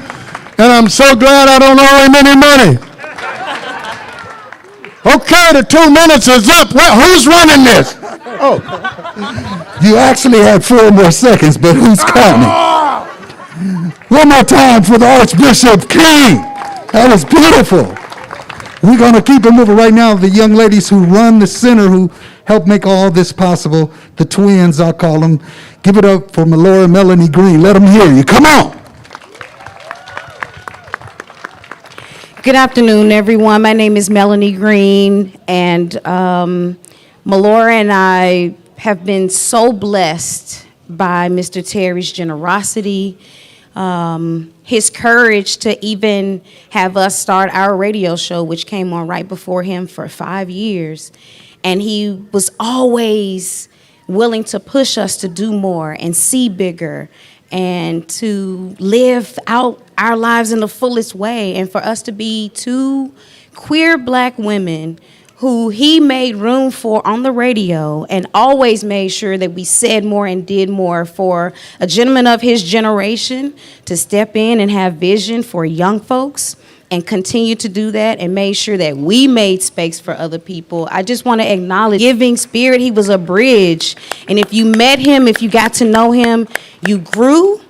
And I'm so glad I don't owe him any money. Okay, the 2 minutes is up. Well, who's running this? Oh, you actually had 4 more seconds, but who's counting? One more time for the Archbishop King. That was beautiful. We're going to keep it moving right now. The young ladies who run the center, who help make all this possible, the twins, I'll call them. Give it up for Melora and Melanie Green. Let them hear you. Come on. Good afternoon, everyone. My name is Melanie Green, and Melora and I have been so blessed by Mr. Terry's generosity, his courage to even have us start our radio show, which came on right before him for 5 years. And he was always willing to push us to do more and see bigger and to live out our lives in the fullest way, and for us to be 2 queer black women who he made room for on the radio and always made sure that we said more and did more, for a gentleman of his generation to step in and have vision for young folks and continue to do that and made sure that we made space for other people. I just want to acknowledge giving spirit. He was a bridge. And if you met him, if you got to know him, you grew,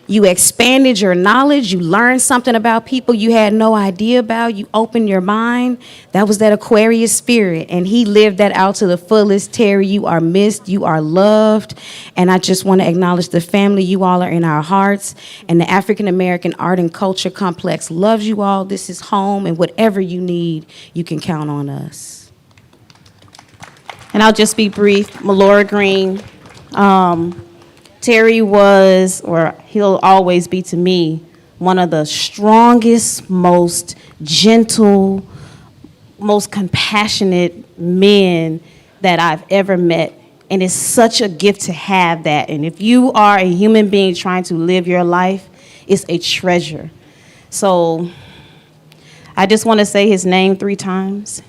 you expanded your knowledge, you learned something about people you had no idea about, you opened your mind. That was that Aquarius spirit, and he lived that out to the fullest. Terry, you are missed, you are loved, and I just want to acknowledge the family. You all are in our hearts, and the African American Art and Culture Complex loves you all. This is home, and whatever you need, you can count on us. And I'll just be brief. Melora Green. Terry was, or he'll always be to me, one of the strongest, most gentle, most compassionate men that I've ever met. And it's such a gift to have that. And if you are a human being trying to live your life, it's a treasure. So I just want to say his name 3 times.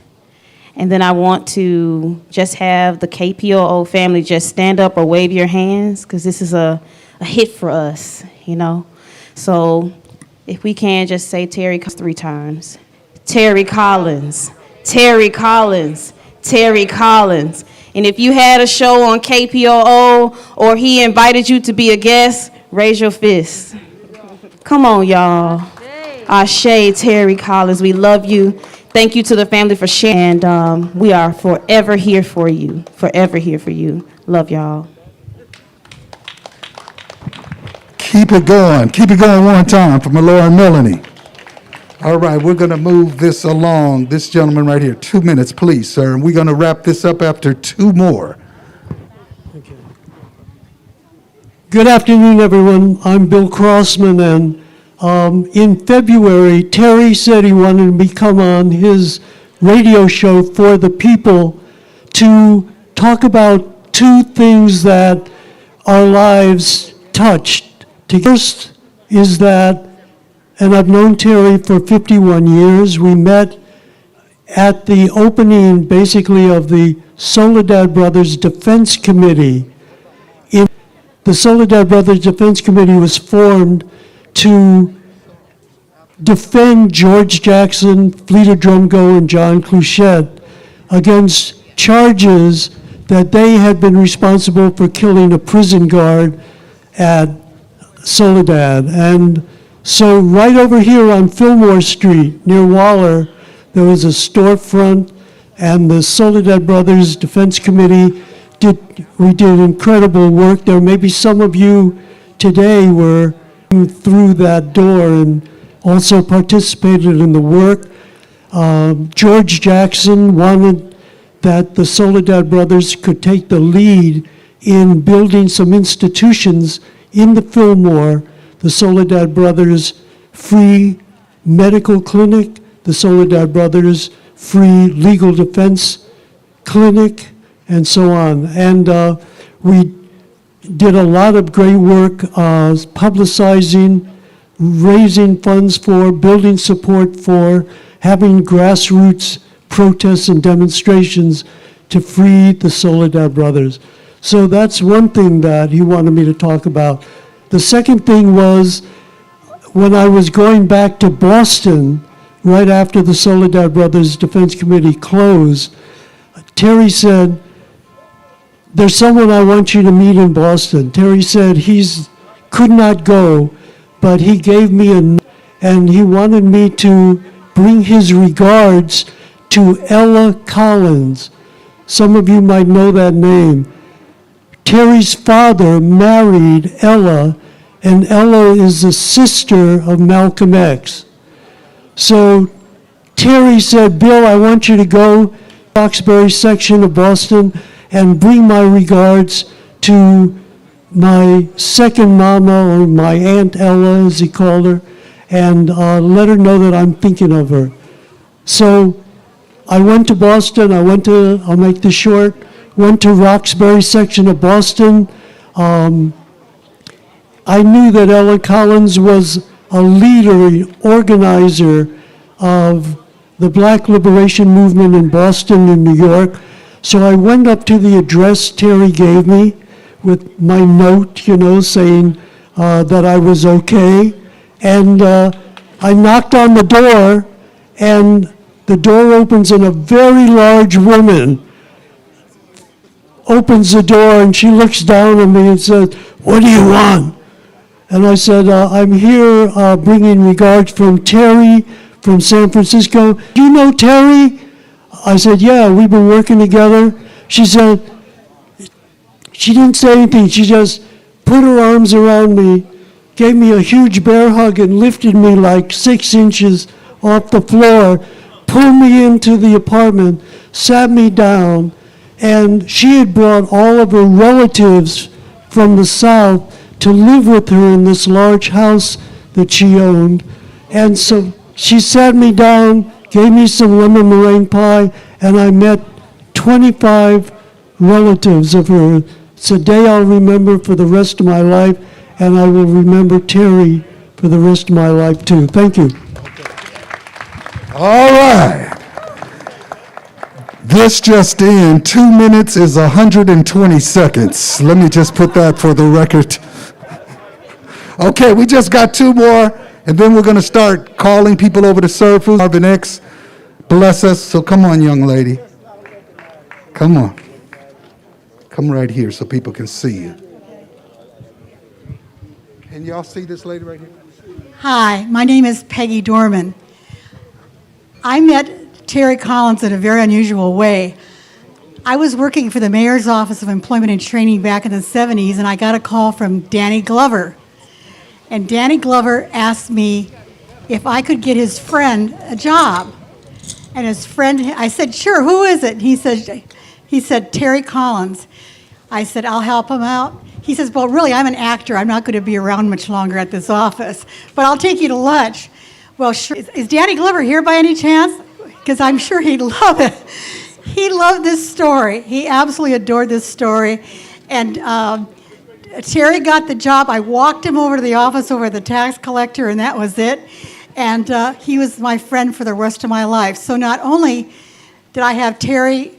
And then I want to just have the KPOO family just stand up or wave your hands, because this is a hit for us, you know. So if we can just say Terry 3 times. Terry Collins, Terry Collins, Terry Collins. And if you had a show on KPOO or he invited you to be a guest, raise your fist. Come on, y'all. Ashe, Terry Collins, we love you. Thank you to the family for sharing, and we are forever here for you, forever here for you. Love y'all. Keep it going one time for Melora and Melanie. All right, we're going to move this along. This gentleman right here, 2 minutes, please, sir. And we're going to wrap this up after 2 more. Good afternoon, everyone. I'm Bill Crossman, and in February, Terry said he wanted me to come on his radio show For the People to talk about 2 things that our lives touched. First is that, and I've known Terry for 51 years, we met at the opening, basically, of the Soledad Brothers Defense Committee. The Soledad Brothers Defense Committee was formed to defend George Jackson, Fleta Drumgo, and John Cluchette against charges that they had been responsible for killing a prison guard at Soledad. And so right over here on Fillmore Street near Waller, there was a storefront, and the Soledad Brothers Defense Committee we did incredible work there. Maybe some of you today were through that door and also participated in the work. George Jackson wanted that the Soledad Brothers could take the lead in building some institutions in the Fillmore, the Soledad Brothers Free Medical Clinic, the Soledad Brothers Free Legal Defense clinic, and so on. And we did a lot of great work publicizing, raising funds for, building support for, having grassroots protests and demonstrations to free the Soledad brothers. So that's one thing that he wanted me to talk about. The second thing was when I was going back to Boston right after the Soledad Brothers Defense Committee closed, Terry said, "There's someone I want you to meet in Boston." Terry said could not go, but he gave me and he wanted me to bring his regards to Ella Collins. Some of you might know that name. Terry's father married Ella, and Ella is the sister of Malcolm X. So Terry said, "Bill, I want you to go to the Roxbury section of Boston and bring my regards to my second mama, or my Aunt Ella, as he called her, and let her know that I'm thinking of her." So I went to Boston. I'll make this short, went to Roxbury section of Boston. I knew that Ella Collins was a leader, organizer of the Black Liberation Movement in Boston and New York. So I went up to the address Terry gave me with my note, saying that I was okay. And I knocked on the door, and the door opens, and a very large woman opens the door, and she looks down at me and says, "What do you want?" And I said, "I'm here bringing regards from Terry from San Francisco." "Do you know Terry?" I said, "Yeah, we've been working together." She said, she didn't say anything. She just put her arms around me, gave me a huge bear hug, and lifted me like 6 inches off the floor, pulled me into the apartment, sat me down, and she had brought all of her relatives from the South to live with her in this large house that she owned. And so she sat me down, gave me some lemon meringue pie, and I met 25 relatives of her. It's a day I'll remember for the rest of my life, and I will remember Terry for the rest of my life too. Thank you. All right. This just in, 2 minutes is 120 seconds. Let me just put that for the record. Okay, we just got 2 more, and then we're going to start calling people over to serve food. Marvin X, bless us. So come on, young lady. Come on. Come right here so people can see you. Can y'all see this lady right here? Hi, my name is Peggy Dorman. I met Terry Collins in a very unusual way. I was working for the Mayor's Office of Employment and Training back in the 70s, and I got a call from Danny Glover. And Danny Glover asked me if I could get his friend a job. And his friend, I said, "Sure, who is it?" He said, "Terry Collins." I said, "I'll help him out." He says, "Well, really, I'm an actor. I'm not going to be around much longer at this office, but I'll take you to lunch." Well, sure. Is Danny Glover here by any chance? Because I'm sure he'd love it. He loved this story. He absolutely adored this story. And Terry got the job. I walked him over to the office over the tax collector, and that was it. And he was my friend for the rest of my life. So not only did I have Terry,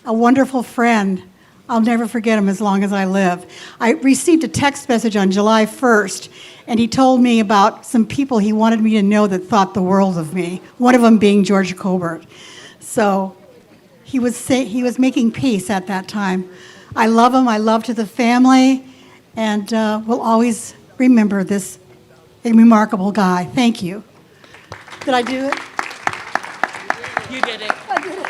a wonderful friend, I'll never forget him as long as I live. I received a text message on July 1st, and he told me about some people he wanted me to know that thought the world of me, one of them being George Colbert. So he was making peace at that time. I love him. I love to the family, and we'll always remember this remarkable guy. Thank you. Did I do it? You did it. I did it.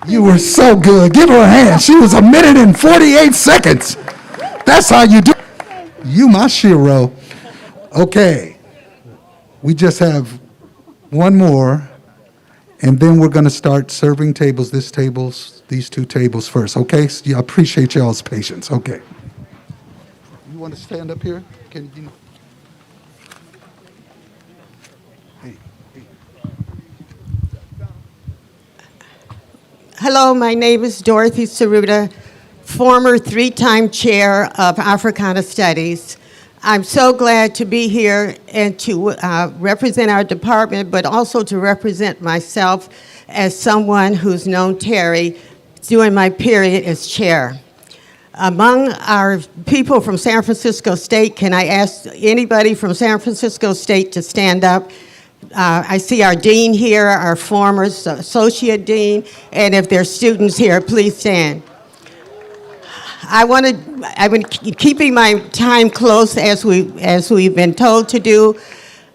You were so good. Give her a hand. She was 1 minute and 48 seconds. That's how you do. You my shiro. Okay. We just have one more, and then we're going to start serving tables. These 2 tables first. Okay? So I appreciate y'all's patience. Okay. You want to stand up here? Can you? Hello, my name is Dorothy Saruta, former 3-time chair of Africana Studies. I'm so glad to be here and to represent our department, but also to represent myself as someone who's known Terry during my period as chair. Among our people from San Francisco State, can I ask anybody from San Francisco State to stand up? I see our dean here, our former associate dean, and if there's students here, please stand. I've been keeping my time close as we've been told to do.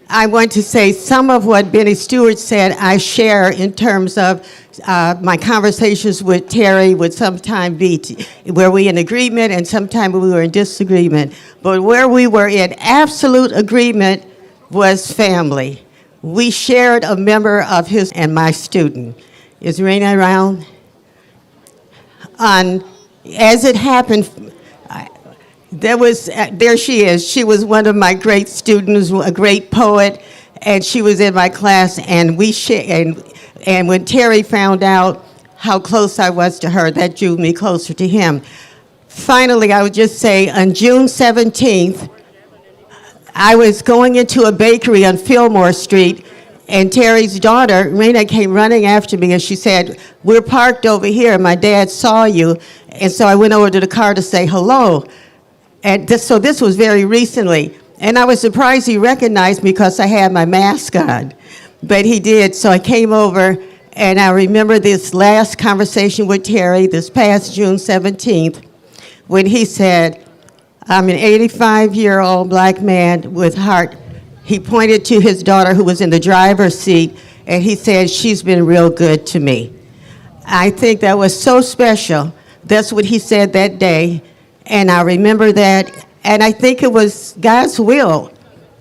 I want to say some of what Benny Stewart said I share in terms of my conversations with Terry would sometimes be where we in agreement and sometimes we were in disagreement. But where we were in absolute agreement was family. We shared a member of his and my student. Is Raina around? As it happened, there she is. She was one of my great students, a great poet, and she was in my class, and and when Terry found out how close I was to her, that drew me closer to him. Finally, I would just say, on June 17th, I was going into a bakery on Fillmore Street, and Terry's daughter, Raina, came running after me, and she said, "We're parked over here. My dad saw you." And so I went over to the car to say hello. And so this was very recently. And I was surprised he recognized me because I had my mask on. But he did. So I came over, and I remember this last conversation with Terry this past June 17th, when he said, "I'm an 85-year-old black man with heart." He pointed to his daughter who was in the driver's seat, and he said, "She's been real good to me." I think that was so special. That's what he said that day, and I remember that. And I think it was God's will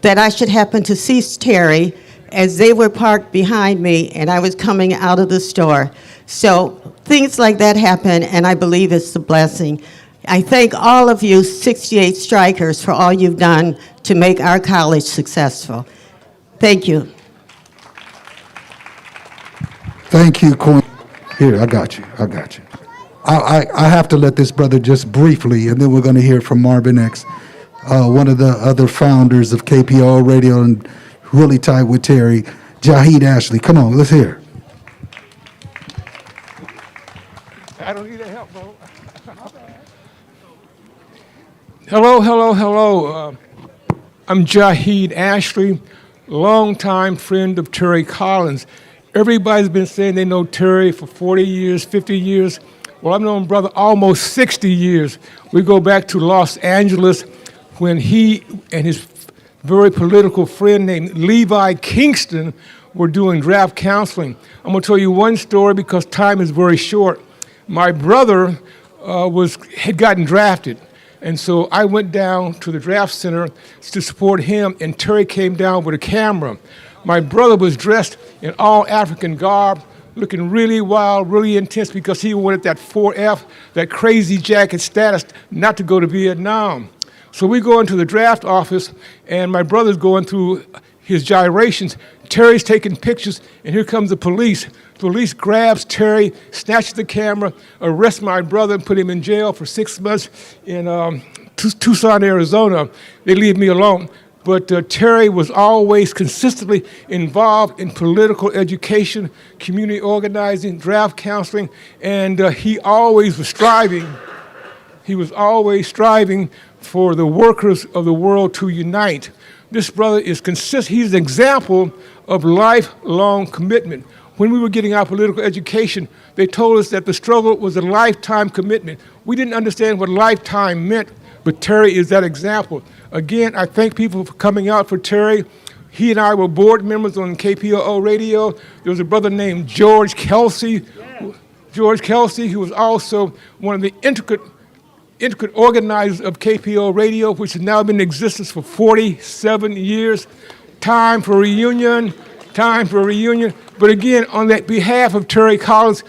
that I should happen to see Terry as they were parked behind me and I was coming out of the store. So things like that happen, and I believe it's a blessing. I thank all of you 68 strikers for all you've done to make our college successful. Thank you. Thank you, Queen. Here, I got you. I have to let this brother just briefly, and then we're going to hear from Marvin X, one of the other founders of KPO Radio and really tight with Terry, Jahid Ashley. Come on, let's hear. I don't need help, bro. Hello. I'm Jahid Ashley, longtime friend of Terry Collins. Everybody's been saying they know Terry for 40 years, 50 years. Well, I've known brother almost 60 years. We go back to Los Angeles when he and his very political friend named Levi Kingston were doing draft counseling. I'm going to tell you one story because time is very short. My brother had gotten drafted. And so I went down to the draft center to support him, and Terry came down with a camera. My brother was dressed in all African garb, looking really wild, really intense, because he wanted that 4F, that crazy jacket status, not to go to Vietnam. So we go into the draft office, and my brother's going through his gyrations. Terry's taking pictures, and here comes the police. The police grabs Terry, snatches the camera, arrests my brother, and put him in jail for 6 months in Tucson, Arizona. They leave me alone. But Terry was always consistently involved in political education, community organizing, draft counseling, and he always was striving. He was always striving for the workers of the world to unite. This brother is he's an example of lifelong commitment. When we were getting our political education, they told us that the struggle was a lifetime commitment. We didn't understand what lifetime meant, but Terry is that example. Again, I thank people for coming out for Terry. He and I were board members on KPOO Radio. There was a brother named George Kelsey. Yeah. George Kelsey, who was also one of the intricate organizers of KPO Radio, which has now been in existence for 47 years. Time for a reunion. But again, on that behalf of Terry Collins,